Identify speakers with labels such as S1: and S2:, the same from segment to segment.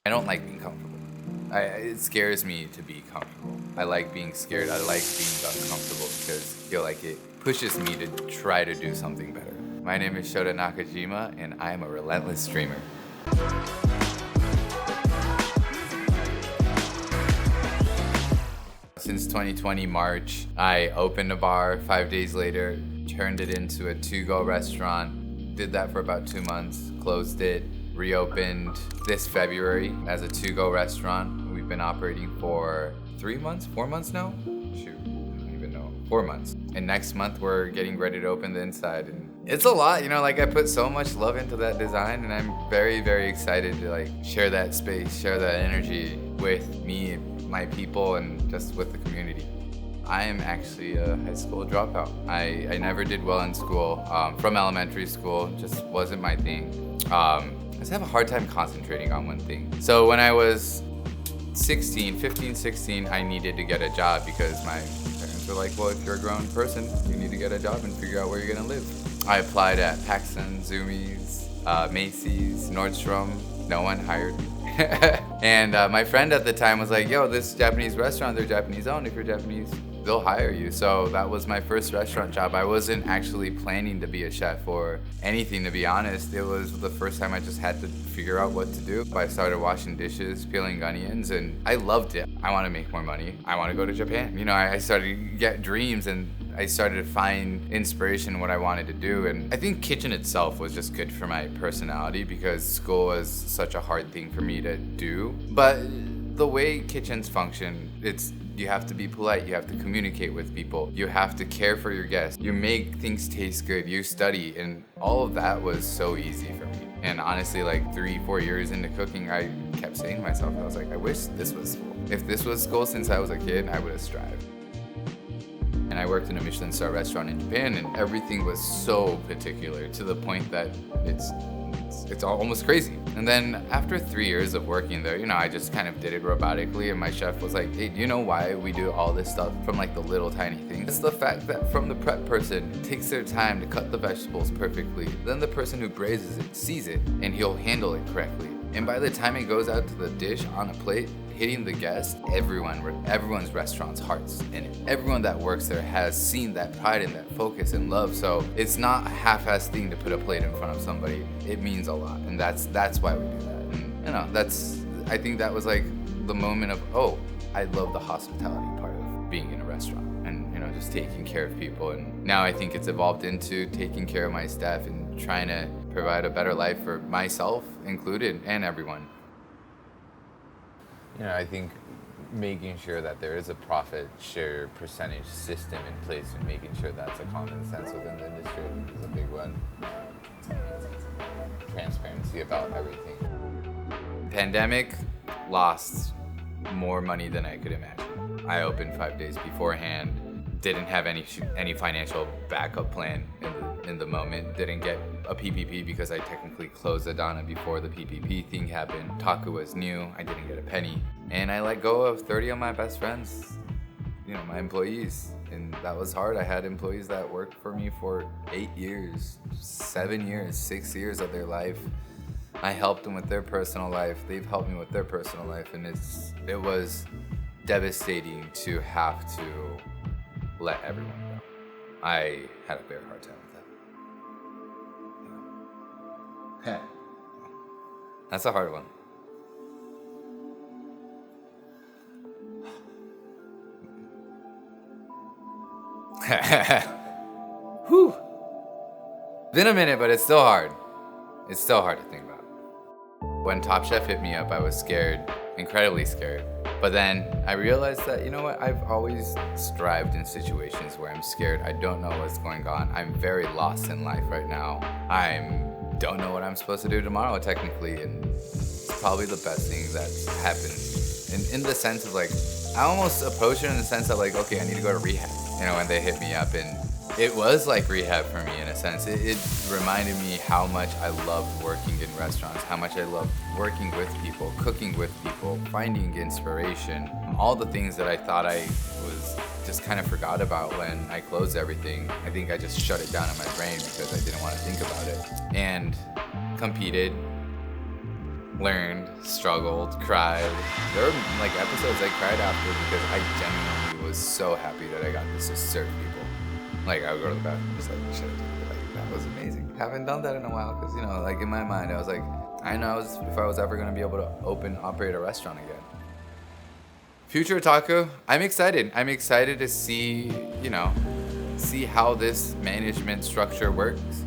S1: I don't like being comfortable. It scares me to be comfortable. I like being scared. I like being uncomfortable because I feel like it pushes me to try to do something better. My name is Shota Nakajima, and I am a relentless streamer. Since 2020 March, I opened a bar. 5 days later, turned it into a to-go restaurant. Did that for about 2 months, closed it, reopened this February as a to-go restaurant. We've been operating for 3 months, 4 months now? Shoot, I don't even know. 4 months. And next month we're getting ready to open the inside. And it's a lot, like I put so much love into that design, and I'm very, very excited to share that space, share that energy with me, my people, and just with the community. I am actually a high school dropout. I never did well in school. From elementary school, just wasn't my thing. I just have a hard time concentrating on one thing. So when I was 15, 16, I needed to get a job because my parents were like, well, if you're a grown person, you need to get a job and figure out where you're gonna live. I applied at Paxson, Zoomies, Macy's, Nordstrom. No one hired me. And my friend at the time was like, yo, this Japanese restaurant, they're Japanese owned. If you're Japanese, they'll hire you. So that was my first restaurant job. I wasn't actually planning to be a chef or anything, to be honest. It was the first time I just had to figure out what to do. I started washing dishes, peeling onions, and I loved it. I want to make more money. I want to go to Japan. I started to get dreams, and I started to find inspiration in what I wanted to do. And I think kitchen itself was just good for my personality because school was such a hard thing for me to do. But the way kitchens function, you have to be polite, you have to communicate with people, you have to care for your guests, you make things taste good, you study, and all of that was so easy for me. And honestly, 3-4 years into cooking, I kept saying to myself, I was like, I wish this was school. If this was school since I was a kid, I would have strived. And I worked in a Michelin star restaurant in Japan, and everything was so particular to the point that it's almost crazy. And then after 3 years of working there, I just kind of did it robotically, and my chef was like, hey, do you know why we do all this stuff from the little tiny things? It's the fact that from the prep person takes their time to cut the vegetables perfectly, then the person who braises it sees it, and he'll handle it correctly. And by the time it goes out to the dish on a plate, hitting the guest, everyone's restaurant's hearts. And everyone that works there has seen that pride and that focus and love. So it's not a half-assed thing to put a plate in front of somebody. It means a lot. And that's why we do that. And I think that was the moment of, oh, I love the hospitality part of being in a restaurant and, just taking care of people. And now I think it's evolved into taking care of my staff and trying to provide a better life for myself included and everyone. I think making sure that there is a profit share percentage system in place and making sure that's a common sense within the industry is a big one. Transparency about everything. Pandemic lost more money than I could imagine. I opened 5 days beforehand, didn't have any financial backup plan in the moment, didn't get a PPP because I technically closed Adana before the PPP thing happened. Taku was new, I didn't get a penny. And I let go of 30 of my best friends, my employees. And that was hard. I had employees that worked for me for 8 years, 7 years, 6 years of their life. I helped them with their personal life. They've helped me with their personal life. And it was devastating to have to let everyone go. I had a very hard time with that. That's a hard one. Whew. Been a minute, but it's still hard. It's still hard to think about. When Top Chef hit me up, I was scared, incredibly scared. But then I realized that, I've always strived in situations where I'm scared. I don't know what's going on. I'm very lost in life right now. I don't know what I'm supposed to do tomorrow, technically, and it's probably the best thing that's happened. In the sense of I almost approached it in the sense of okay, I need to go to rehab. When they hit me up, and it was like rehab for me in a sense. It reminded me how much I loved working in restaurants, how much I loved working with people, cooking with people, finding inspiration, all the things that I thought I was just kind of forgot about when I closed everything. I think I just shut it down in my brain because I didn't want to think about it. And competed, learned, struggled, cried. There were like episodes I cried after because I genuinely was so happy that I got to just serve people. Like I would go to the bathroom just like shit. Like that was amazing. Haven't done that in a while because like in my mind I was like, I know if I was ever gonna be able to operate a restaurant again. Future Otaku, I'm excited. I'm excited to see how this management structure works.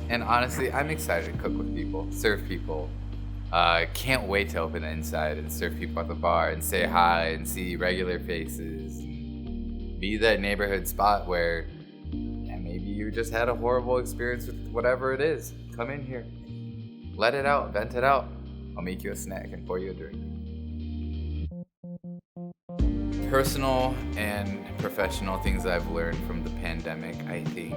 S1: And honestly, I'm excited to cook with people, serve people. Can't wait to open the inside and serve people at the bar and say hi and see regular faces. And be that neighborhood spot where maybe you just had a horrible experience with whatever it is. Come in here. Let it out. Vent it out. I'll make you a snack and pour you a drink. Personal and professional things I've learned from the pandemic, I think,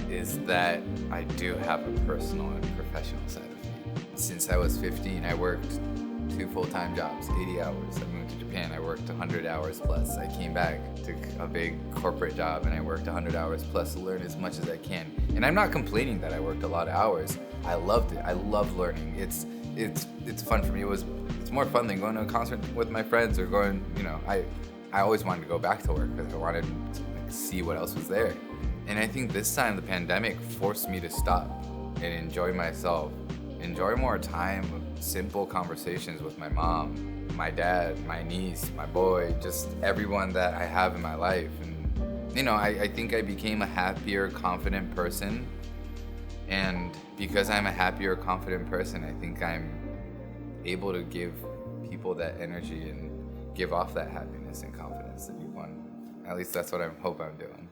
S1: is that I do have a personal and professional side of me. Since I was 15, I worked 2 full-time jobs, 80 hours. I moved to Japan, I worked 100 hours plus. I came back, took a big corporate job, and I worked 100 hours plus to learn as much as I can. And I'm not complaining that I worked a lot of hours. I loved it. I love learning. It's fun for me. It's more fun than going to a concert with my friends or going, I always wanted to go back to work because I wanted to see what else was there. And I think this time the pandemic forced me to stop and enjoy myself, enjoy more time of simple conversations with my mom, my dad, my niece, my boy, just everyone that I have in my life. And I think I became a happier, confident person. And because I'm a happier, confident person, I think I'm able to give people that energy and give off that happiness and confidence that you want. At least that's what I hope I'm doing.